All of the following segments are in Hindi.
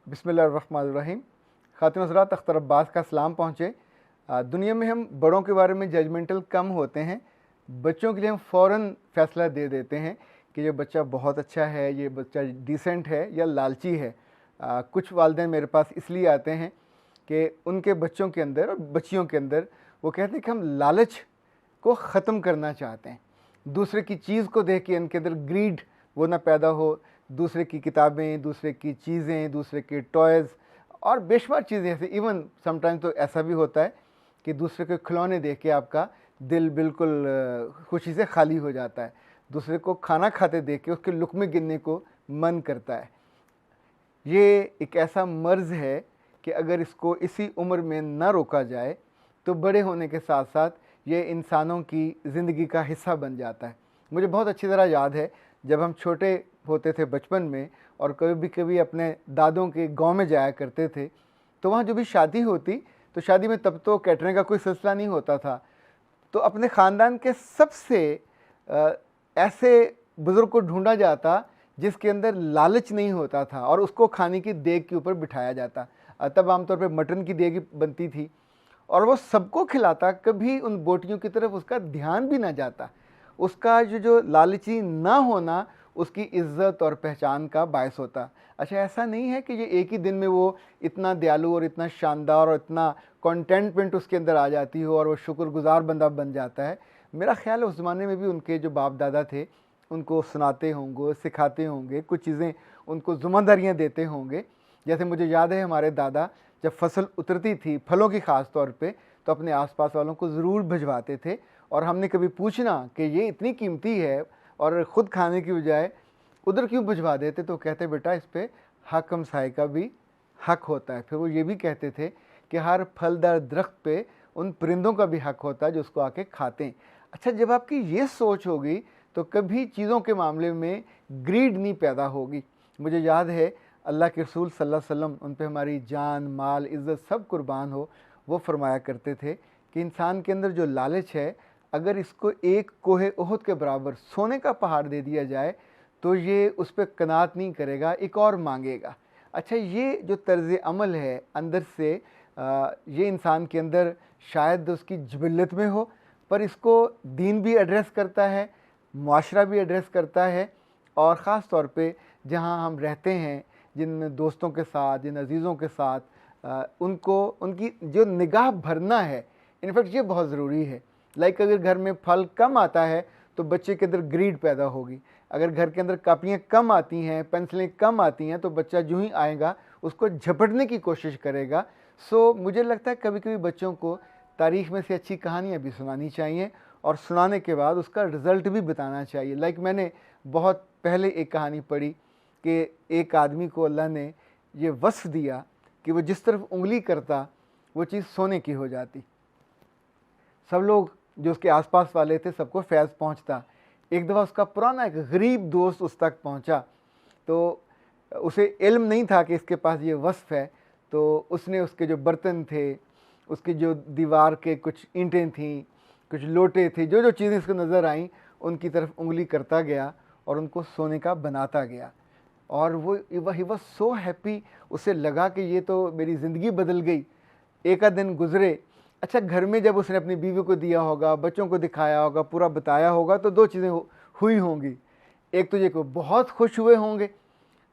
बिस्मिल्लाहिर्रहमानिर्रहीम। ख़ातिन हज़रात, अख्तर अब्बास का सलाम पहुँचे। दुनिया में हम बड़ों के बारे में जजमेंटल कम होते हैं। बच्चों के लिए हम फ़ौरन फ़ैसला दे देते हैं कि ये बच्चा बहुत अच्छा है, ये बच्चा डिसेंट है या लालची है। कुछ वालिदैन मेरे पास इसलिए आते हैं कि उनके बच्चों के अंदर और बच्चियों के अंदर वो कहते हैं कि हम लालच को ख़त्म करना चाहते हैं। दूसरे की चीज़ को देख के उनके अंदर ग्रीड वो ना पैदा हो। दूसरे की किताबें, दूसरे की चीज़ें, दूसरे के टॉयज़ और बेशुमार चीज़ें ऐसे। इवन समटाइम तो ऐसा भी होता है कि दूसरे के खिलौने देख के आपका दिल बिल्कुल खुशी से खाली हो जाता है। दूसरे को खाना खाते देख के उसके लुक़मे गिनने को मन करता है। ये एक ऐसा मर्ज़ है कि अगर इसको इसी उम्र में ना रोका जाए तो बड़े होने के साथ साथ ये इंसानों की ज़िंदगी का हिस्सा बन जाता है। मुझे बहुत अच्छी तरह याद है जब हम छोटे होते थे बचपन में और कभी कभी अपने दादों के गांव में जाया करते थे, तो वहाँ जो भी शादी होती तो शादी में तब तो कैटरिंग का कोई सिलसिला नहीं होता था। तो अपने ख़ानदान के सबसे ऐसे बुज़ुर्ग को ढूंढा जाता जिसके अंदर लालच नहीं होता था और उसको खाने की देग के ऊपर बिठाया जाता। तब आमतौर पे मटन की देग बनती थी और वो सबको खिलाता, कभी उन बोटियों की तरफ उसका ध्यान भी ना जाता। उसका जो लालची ना होना उसकी इज़्ज़त और पहचान का बायस होता। अच्छा, ऐसा नहीं है कि ये एक ही दिन में वो इतना दयालु और इतना शानदार और इतना कॉन्टेंटमेंट उसके अंदर आ जाती हो और वो शुक्रगुज़ार बंदा बन जाता है। मेरा ख़्याल है उस ज़माने में भी उनके जो बाप दादा थे उनको सुनाते होंगे, सिखाते होंगे, कुछ चीज़ें उनको ज़िम्मेदारियाँ देते होंगे। जैसे मुझे याद है हमारे दादा जब फसल उतरती थी फलों की ख़ास तौर पे, तो अपने आसपास वालों को ज़रूर भिजवाते थे। और हमने कभी पूछना कि ये इतनी कीमती है और ख़ुद खाने की बजाय उधर क्यों भिजवा देते, तो कहते बेटा इस पर हक हमसाए का भी हक होता है। फिर वो ये भी कहते थे कि हर फलदार दरख्त पे उन परिंदों का भी हक होता है जो उसको आके खाते हैं। अच्छा, जब आपकी ये सोच होगी तो कभी चीज़ों के मामले में ग्रीड नहीं पैदा होगी। मुझे याद है अल्लाह के रसूल सल्लल्लाहु अलैहि वसल्लम, उन पे हमारी जान, माल, इज़्ज़त सब कुर्बान हो, वो फरमाया करते थे कि इंसान के अंदर जो लालच है, अगर इसको एक कोहे उहद के बराबर सोने का पहाड़ दे दिया जाए तो ये उस पर कनात नहीं करेगा, एक और मांगेगा। अच्छा, ये जो तर्ज़ अमल है अंदर से ये इंसान के अंदर शायद उसकी जिबिल्लत में हो, पर इसको दीन भी एड्रेस करता है, मुआशरा भी एड्रेस करता है। और ख़ास तौर पे जहाँ हम रहते हैं, जिन दोस्तों के साथ, जिन अज़ीज़ों के साथ, उनको उनकी जो निगाह भरना है, इनफैक्ट ये बहुत ज़रूरी है। लाइक अगर घर में फल कम आता है तो बच्चे के अंदर ग्रीड पैदा होगी। अगर घर के अंदर कापियाँ कम आती हैं, पेंसिलें कम आती हैं, तो बच्चा जो ही आएगा उसको झपटने की कोशिश करेगा। सो मुझे लगता है कभी कभी बच्चों को तारीख़ में से अच्छी कहानियाँ भी सुनानी चाहिए और सुनाने के बाद उसका रिज़ल्ट भी बताना चाहिए। लाइक मैंने बहुत पहले एक कहानी पढ़ी कि एक आदमी को अल्लाह ने ये वस्फ़ दिया कि वो जिस तरफ उंगली करता वो चीज़ सोने की हो जाती। सब लोग जो उसके आसपास वाले थे सबको फैज़ पहुंचता। एक दफ़ा उसका पुराना एक गरीब दोस्त उस तक पहुंचा, तो उसे इल्म नहीं था कि इसके पास ये वस्फ़ है। तो उसने उसके जो बर्तन थे, उसकी जो दीवार के कुछ ईंटें थीं, कुछ लोटे थे, जो जो चीज़ें उसको नज़र आईं उनकी तरफ उंगली करता गया और उनको सोने का बनाता गया। और वो ही वॉज सो हैप्पी, उसे लगा कि ये तो मेरी ज़िंदगी बदल गई। एक आध दिन गुज़रे। अच्छा, घर में जब उसने अपनी बीवी को दिया होगा, बच्चों को दिखाया होगा, पूरा बताया होगा, तो दो चीज़ें हुई होंगी। एक तो ये को बहुत खुश हुए होंगे,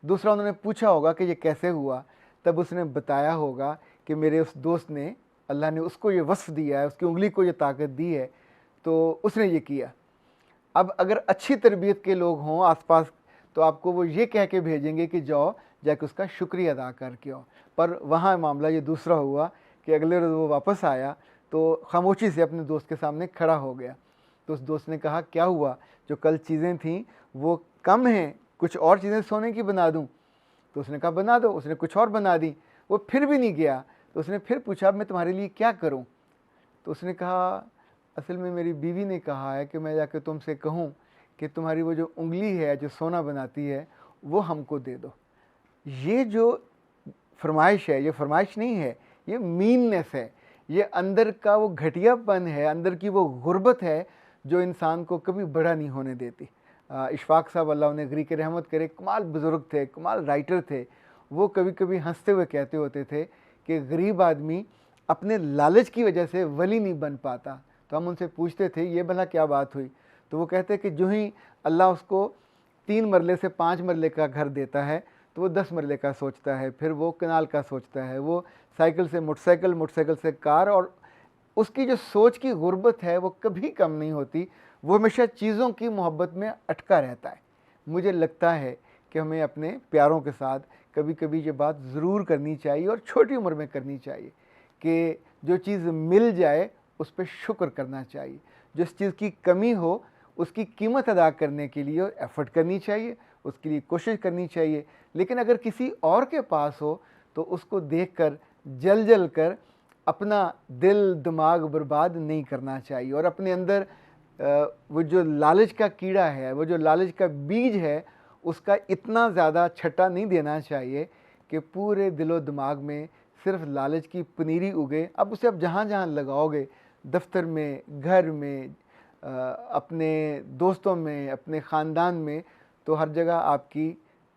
दूसरा उन्होंने पूछा होगा कि ये कैसे हुआ। तब उसने बताया होगा कि मेरे उस दोस्त ने, अल्लाह ने उसको ये वस्फ़ दिया है, उसकी उंगली को ये ताकत दी है, तो उसने ये किया। अब अगर अच्छी तरबियत के लोग हों आसपास तो आपको वो ये कह के भेजेंगे कि जाओ जाके उसका शुक्रिया अदा करके आओ। पर वहाँ मामला ये दूसरा हुआ कि अगले रोज़ वो वापस आया तो खामोशी से अपने दोस्त के सामने खड़ा हो गया। तो उस दोस्त ने कहा, क्या हुआ, जो कल चीज़ें थीं वो कम हैं, कुछ और चीज़ें सोने की बना दूँ? तो उसने कहा बना दो। उसने कुछ और बना दी। वो फिर भी नहीं गया। तो उसने फिर पूछा, मैं तुम्हारे लिए क्या करूँ? तो उसने कहा, असल में मेरी बीवी ने कहा है कि मैं जाकर तुमसे कहूँ कि तुम्हारी वो जो उंगली है जो सोना बनाती है वो हमको दे दो। ये जो फरमाइश है, ये फरमाइश नहीं है, ये मीननेस है, ये अंदर का वो घटियापन है, अंदर की वो गुर्बत है जो इंसान को कभी बड़ा नहीं होने देती। इशफाक साहब, अल्लाह उन्हें गरी के रहमत करे, कमाल बुज़ुर्ग थे, कमाल राइटर थे। वो कभी कभी हंसते हुए कहते होते थे कि गरीब आदमी अपने लालच की वजह से वली नहीं बन पाता। तो हम उनसे पूछते थे ये भला क्या बात हुई, तो वो कहते कि जो ही अल्लाह उसको 3 मरले से 5 मरले का घर देता है तो वो 10 मरले का सोचता है, फिर वो कनाल का सोचता है, वो साइकिल से मोटरसाइकिल, मोटरसाइकिल से कार, और उसकी जो सोच की गुर्बत है वो कभी कम नहीं होती। वो हमेशा चीज़ों की मोहब्बत में अटका रहता है। मुझे लगता है कि हमें अपने प्यारों के साथ कभी कभी ये बात ज़रूर करनी चाहिए, और छोटी उम्र में करनी चाहिए, कि जो चीज़ मिल जाए उस पर शुक्र करना चाहिए। जिस चीज़ की कमी हो उसकी कीमत अदा करने के लिए एफ़र्ट करनी चाहिए, उसके लिए कोशिश करनी चाहिए। लेकिन अगर किसी और के पास हो तो उसको देखकर जल जल कर अपना दिल दिमाग बर्बाद नहीं करना चाहिए, और अपने अंदर वो जो लालच का कीड़ा है, वो जो लालच का बीज है, उसका इतना ज़्यादा छट्टा नहीं देना चाहिए कि पूरे दिलो दिमाग में सिर्फ लालच की पनीरी उगे। अब उसे आप जहाँ जहाँ लगाओगे, दफ्तर में, घर में, अपने दोस्तों में, अपने ख़ानदान में, तो हर जगह आपकी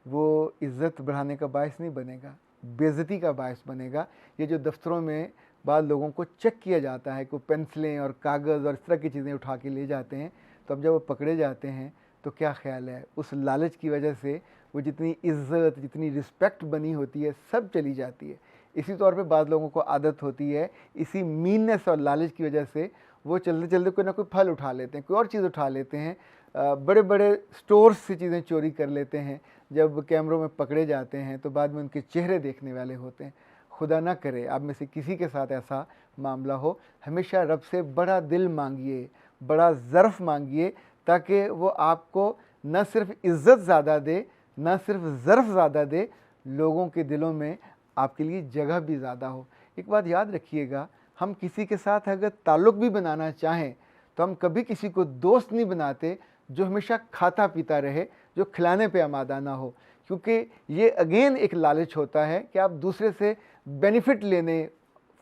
वो इज़्ज़त बढ़ाने का बायस नहीं बनेगा, बेइज्जती का बायस बनेगा। ये जो दफ्तरों में बाद लोगों को चेक किया जाता है कि वो पेंसिलें और कागज़ और इस तरह की चीज़ें उठा के ले जाते हैं, तो अब जब वो पकड़े जाते हैं तो क्या ख्याल है, उस लालच की वजह से वो जितनी इज़्ज़त, जितनी रिस्पेक्ट बनी होती है, सब चली जाती है। इसी तौर पे बाद लोगों को आदत होती है, इसी मीननेस और लालच की वजह से वो चलते चलते कोई ना कोई फल उठा लेते हैं, कोई और चीज़ उठा लेते हैं, बड़े बड़े स्टोर्स से चीज़ें चोरी कर लेते हैं। जब कैमरों में पकड़े जाते हैं तो बाद में उनके चेहरे देखने वाले होते हैं। खुदा ना करे आप में से किसी के साथ ऐसा मामला हो। हमेशा रब से बड़ा दिल मांगिए, बड़ा ज़र्फ़ मांगिए, ताकि वो आपको न सिर्फ इज़्ज़त ज़्यादा दे, न सिर्फ ज़र्फ़ ज़्यादा दे, लोगों के दिलों में आपके लिए जगह भी ज़्यादा हो। एक बात याद रखिएगा, हम किसी के साथ अगर ताल्लुक़ भी बनाना चाहें तो हम कभी किसी को दोस्त नहीं बनाते जो हमेशा खाता पीता रहे, जो खिलाने पे आमादा ना हो, क्योंकि ये अगेन एक लालच होता है कि आप दूसरे से बेनिफिट लेने,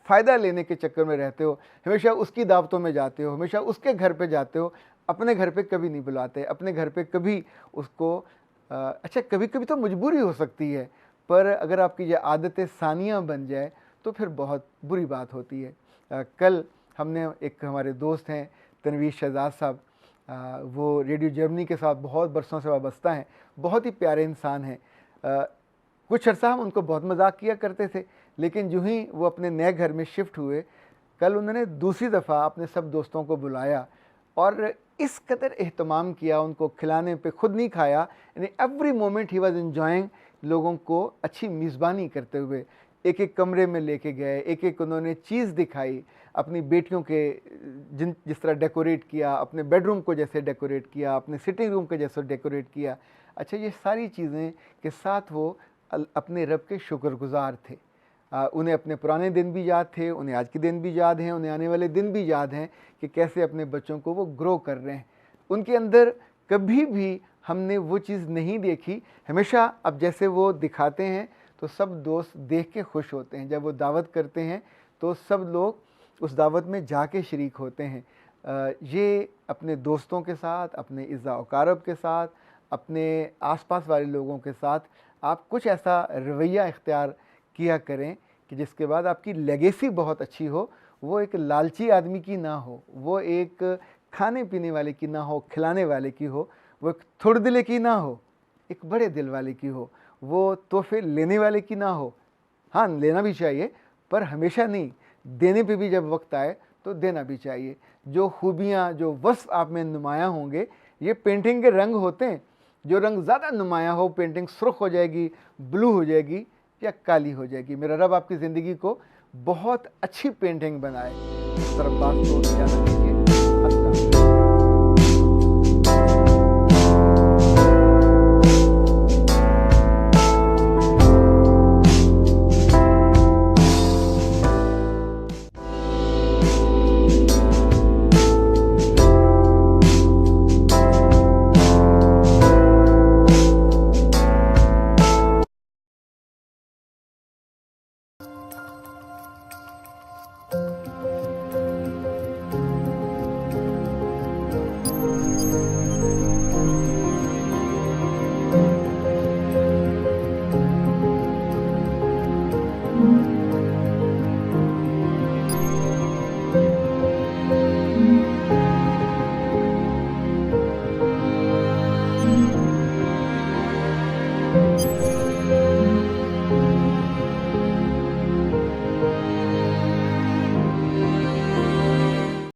फ़ायदा लेने के चक्कर में रहते हो, हमेशा उसकी दावतों में जाते हो, हमेशा उसके घर पे जाते हो, अपने घर पे कभी नहीं बुलाते, अपने घर पे कभी उसको अच्छा कभी कभी तो मजबूरी हो सकती है, पर अगर आपकी ये आदतें सानिया बन जाए तो फिर बहुत बुरी बात होती है। कल हमने एक हमारे दोस्त हैं तनवीर शहजाद साहब, वो रेडियो जर्मनी के साथ बहुत बरसों से वाबस्ता हैं, बहुत ही प्यारे इंसान हैं। कुछ अर्सा हम उनको बहुत मजाक किया करते थे, लेकिन जो ही वो अपने नए घर में शिफ्ट हुए, कल उन्होंने दूसरी दफ़ा अपने सब दोस्तों को बुलाया और इस कदर एहतमाम किया, उनको खिलाने पे खुद नहीं खाया, यानी every moment he was enjoying लोगों को अच्छी मेज़बानी करते हुए। एक एक कमरे में लेके गए, एक एक उन्होंने चीज़ दिखाई, अपनी बेटियों के जिस तरह डेकोरेट किया, अपने बेडरूम को जैसे डेकोरेट किया, अपने सिटिंग रूम को जैसे डेकोरेट किया। अच्छा, ये सारी चीज़ें के साथ वो अपने रब के शुक्रगुज़ार थे। उन्हें अपने पुराने दिन भी याद थे, उन्हें आज के दिन भी याद हैं, उन्हें आने वाले दिन भी याद हैं कि कैसे अपने बच्चों को वो ग्रो कर रहे हैं। उनके अंदर कभी भी हमने वो चीज़ नहीं देखी। हमेशा अब जैसे वो दिखाते हैं तो सब दोस्त देख के खुश होते हैं, जब वो दावत करते हैं तो सब लोग उस दावत में जाके शरीक होते हैं। ये अपने दोस्तों के साथ, अपने इज़्ज़ा वक़ारब के साथ, अपने आसपास वाले लोगों के साथ आप कुछ ऐसा रवैया इख्तियार किया करें कि जिसके बाद आपकी लेगेसी बहुत अच्छी हो। वो एक लालची आदमी की ना हो, वो एक खाने पीने वाले की ना हो, खिलाने वाले की हो, वो एक थोड़े दिले की ना हो, एक बड़े दिल वाले की हो, वो तोहफे लेने वाले की ना हो। हाँ, लेना भी चाहिए, पर हमेशा नहीं, देने पे भी जब वक्त आए तो देना भी चाहिए। जो खूबियाँ, जो वस्फ़ आप में नुमायाँ होंगे, ये पेंटिंग के रंग होते हैं। जो रंग ज़्यादा नुमायाँ हो, पेंटिंग सुर्ख हो जाएगी, ब्लू हो जाएगी या काली हो जाएगी। मेरा रब आपकी ज़िंदगी को बहुत अच्छी पेंटिंग बनाए। इस तरफ बात को ज़्यादा कीजिए। अस्सलाम। है।